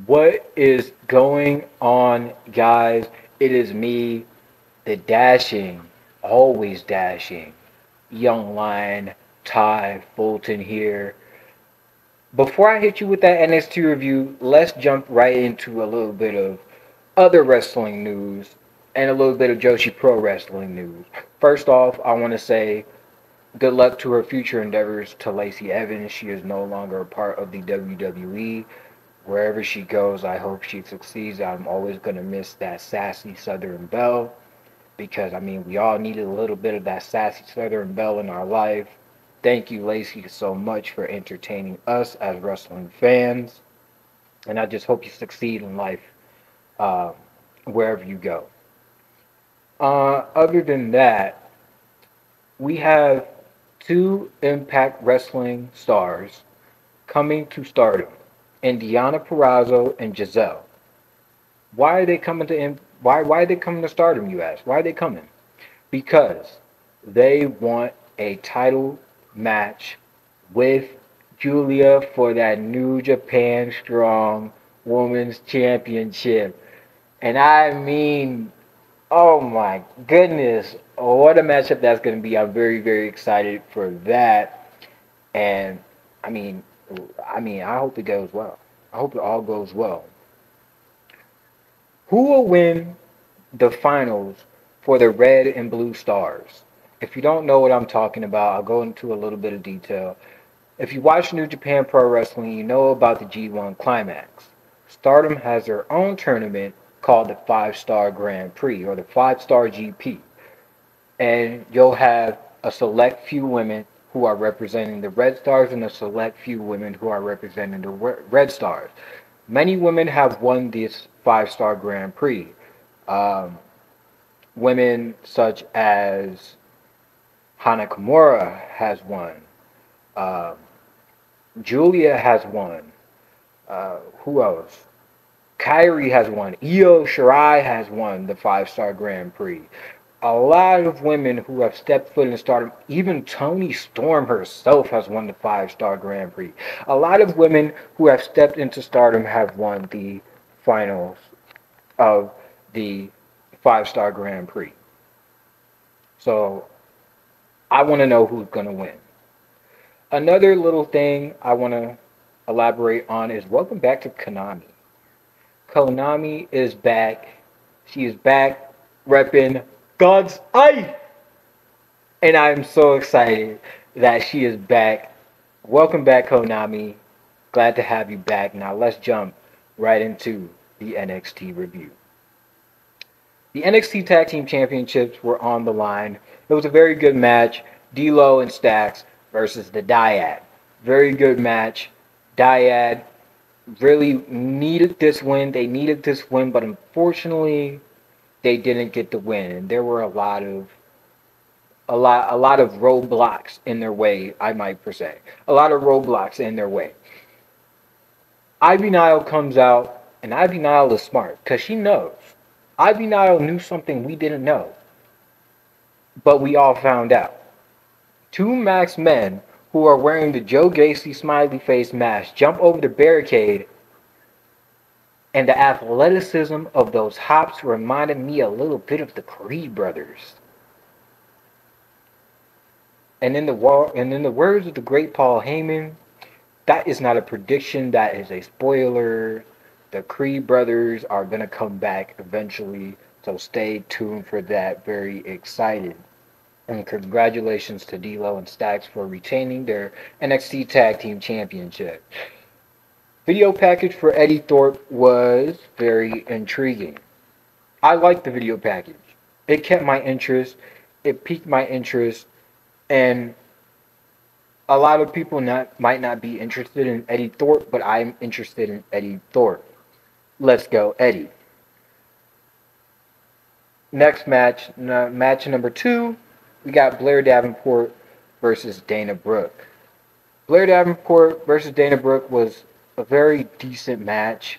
What is going on, guys? It is me, the dashing, always dashing, young lion, Ty Fulton here. Before I hit you with that NXT review, let's jump right into a little bit of other wrestling news and a little bit of Joshi Pro Wrestling news. First off, I want to say good luck to her future endeavors to Lacey Evans. She is no longer a part of the WWE. Wherever she goes, I hope she succeeds. I'm always going to miss that sassy Southern Belle because, I mean, we all needed a little bit of that sassy Southern Belle in our life. Thank you, Lacey, so much for entertaining us as wrestling fans. And I just hope you succeed in life uh, wherever you go. Other than that, we have two Impact Wrestling stars coming to Stardom, Indiana Purrazzo and Giselle. Why are they coming to why are they coming to Stardom, you ask? Why are they coming? Because they want a title match with Julia for that New Japan Strong Women's Championship. And I mean, oh my goodness, what a matchup that's going to be. I'm very, very excited for that. And I mean, I hope it goes well. I hope it all goes well. Who will win the finals for the Red and Blue Stars? If you don't know what I'm talking about, I'll go into a little bit of detail. If you watch New Japan Pro Wrestling, you know about the G1 Climax. Stardom has their own tournament called the 5-Star Grand Prix or the 5-Star GP. And you'll have a select few women who are representing the Red Stars and a select few women who are representing the Red Stars. Many women have won this 5-Star Grand Prix. Um, Women such as Hana Kimura has won. Um, Julia has won. Who else? Kyrie has won. Io Shirai has won the 5-Star Grand Prix. A lot of women who have stepped foot in Stardom, even Toni Storm herself has won the 5-Star Grand Prix. A lot of women who have stepped into Stardom have won the finals of the 5-Star Grand Prix. So I want to know who's going to win. Another little thing I want to elaborate on is welcome back to Konami. Konami is back. She is back repping God's Eye. And I'm so excited that she is back. Welcome back, Konami. Glad to have you back. Now let's jump right into the NXT review. The NXT Tag Team Championships were on the line. It was a very good match. D'Lo and Stax versus the Dyad. Very good match. Dyad really needed this win. They needed this win, but unfortunately, they didn't get the win. And there were a lot of roadblocks in their way, I might per se. A lot of roadblocks in their way. Ivy Nile comes out, and Ivy Nile is smart because she knows. Ivy Nile knew something we didn't know, but we all found out. Two masked men who are wearing the Joe Gacy smiley face mask jump over the barricade, and the athleticism of those hops reminded me a little bit of the Creed brothers. And in the words of the great Paul Heyman, that is not a prediction, that is a spoiler. The Creed brothers are going to come back eventually, so stay tuned for that. Very excited. And congratulations to D'Lo and Stax for retaining their NXT Tag Team Championship. Video package for Eddie Thorpe was very intriguing. I liked the video package. It kept my interest. It piqued my interest. And a lot of people might not be interested in Eddie Thorpe, but I'm interested in Eddie Thorpe. Let's go, Eddie. Next match, match number 2, we got Blair Davenport versus Dana Brooke. Blair Davenport versus Dana Brooke was a very decent match.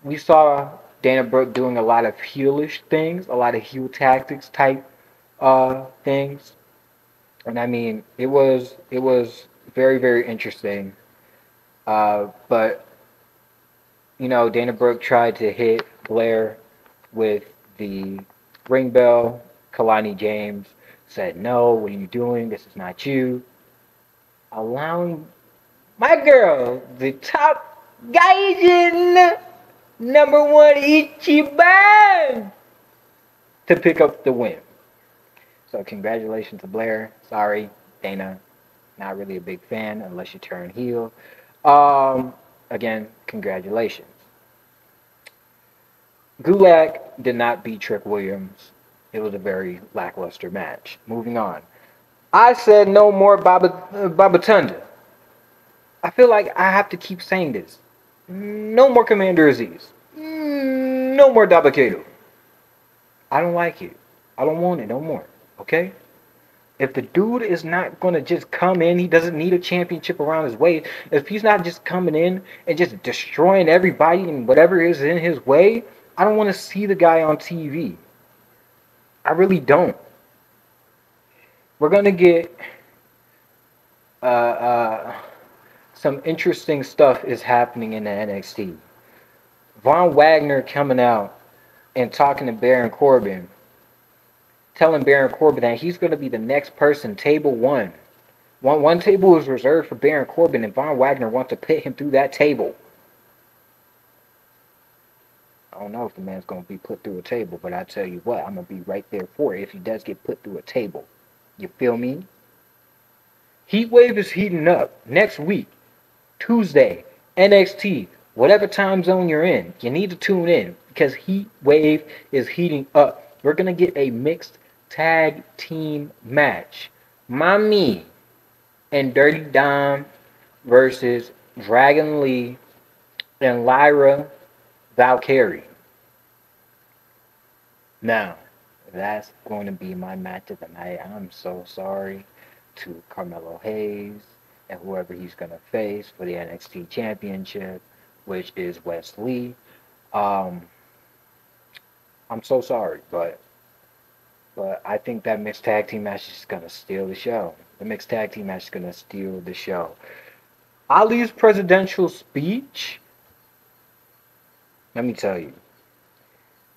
We saw Dana Brooke doing a lot of heelish things, a lot of heel tactics type things. And I mean, it was very, very interesting. But Dana Brooke tried to hit Blair with the ring bell. Kalani James said, "No, what are you doing? This is not you." Allowing my girl, the top Gaijin #1 Ichiban, to pick up the win. So congratulations to Blair. Sorry, Dana. Not really a big fan unless you turn heel. Again, congratulations. Gulak did not beat Trick Williams. It was a very lackluster match. Moving on. I said no more Babatunda. I feel like I have to keep saying this. No more Commander Aziz. No more Dabakato. I don't like it. I don't want it no more. Okay? If the dude is not going to just come in, he doesn't need a championship around his waist. If he's not just coming in and just destroying everybody and whatever is in his way, I don't want to see the guy on TV. I really don't. We're going to get some interesting stuff is happening in the NXT. Von Wagner coming out and talking to Baron Corbin, telling Baron Corbin that he's going to be the next person, table one. One table is reserved for Baron Corbin, and Von Wagner wants to put him through that table. I don't know if the man's going to be put through a table, but I tell you what, I'm going to be right there for it if he does get put through a table. You feel me? Heatwave is heating up next week, Tuesday, NXT, whatever time zone you're in. You need to tune in because Heatwave is heating up. We're going to get a mixed tag team match. Mami and Dirty Dom versus Dragon Lee and Lyra Valkyrie. Now, that's going to be my match of the night. I'm so sorry to Carmelo Hayes and whoever he's going to face for the NXT Championship, which is Wes Lee. I'm so sorry, but I think that mixed tag team match is going to steal the show. The mixed tag team match is going to steal the show. Ali's presidential speech, let me tell you,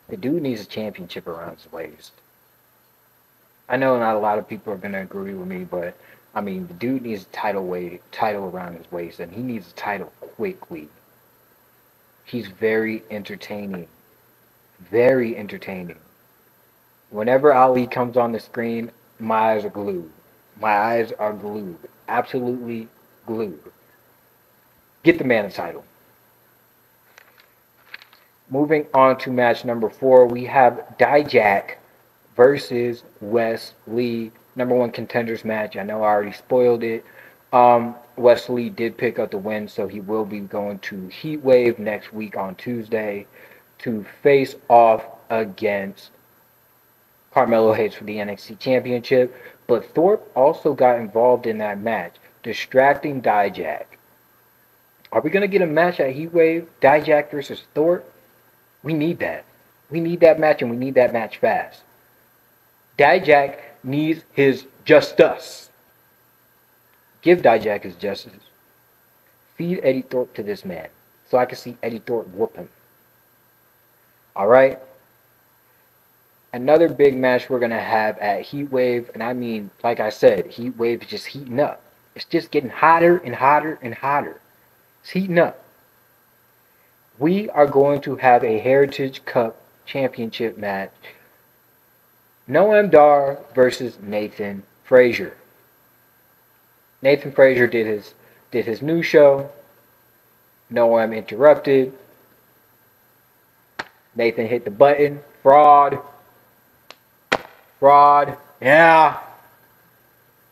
the dude needs a championship around his waist. I know not a lot of people are going to agree with me, but I mean, the dude needs a title around his waist, and he needs a title quickly. He's very entertaining. Very entertaining. Whenever Ali comes on the screen, my eyes are glued. My eyes are glued. Absolutely glued. Get the man a title. Moving on to match number 4, we have Dijak versus Wes Lee. #1 contenders match. I know I already spoiled it. Wes Lee did pick up the win, so he will be going to Heatwave next week on Tuesday to face off against Carmelo Hayes for the NXT Championship. But Thorpe also got involved in that match, distracting Dijak. Are we going to get a match at Heatwave? Dijak versus Thorpe? We need that. We need that match, and we need that match fast. Dijak needs his justice. Give Dijak his justice. Feed Eddie Thorpe to this man so I can see Eddie Thorpe whoop him. Alright? Another big match we're going to have at Heatwave, and I mean, like I said, Heatwave is just heating up. It's just getting hotter and hotter and hotter. It's heating up. We are going to have a Heritage Cup Championship match. Noam Dar versus Nathan Frazier. Nathan Frazier did his new show. Noam interrupted. Nathan hit the button. Fraud. Fraud. Yeah.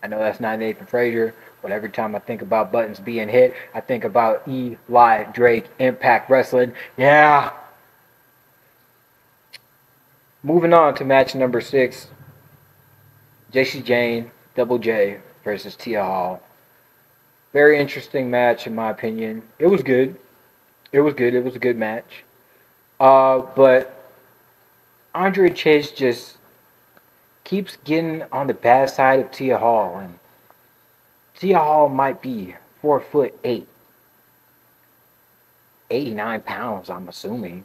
I know that's not Nathan Frazier, but every time I think about buttons being hit, I think about Eli Drake, Impact Wrestling. Yeah. Moving on to match number 6. JC Jane, Double J versus Tia Hall. Very interesting match in my opinion. It was good. It was good. It was a good match. But Andre Chase just keeps getting on the bad side of Tia Hall, and Tia Hall might be 4'8", 89 pounds, I'm assuming.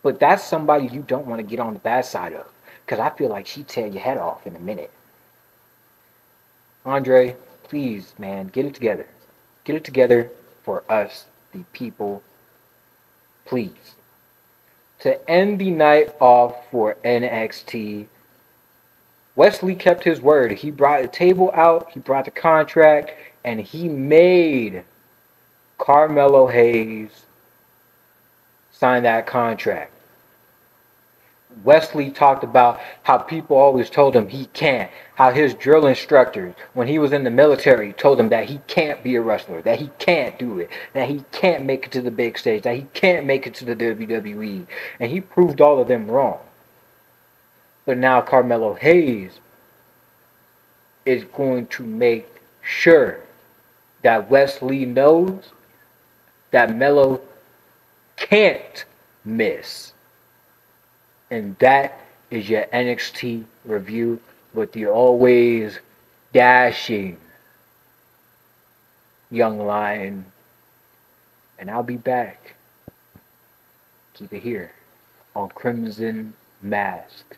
But that's somebody you don't want to get on the bad side of. Because I feel like she'd tear your head off in a minute. Andre, please, man, get it together. Get it together for us, the people. Please. To end the night off for NXT, Wesley kept his word. He brought the table out, he brought the contract, and he made Carmelo Hayes sign that contract. Wesley talked about how people always told him he can't. How his drill instructors, when he was in the military, told him that he can't be a wrestler, that he can't do it, that he can't make it to the big stage, that he can't make it to the WWE. And he proved all of them wrong. But now Carmelo Hayes is going to make sure that Wesley knows that Melo can't miss. And that is your NXT review with the always dashing young lion. And I'll be back. Keep it here on Crimson Mask.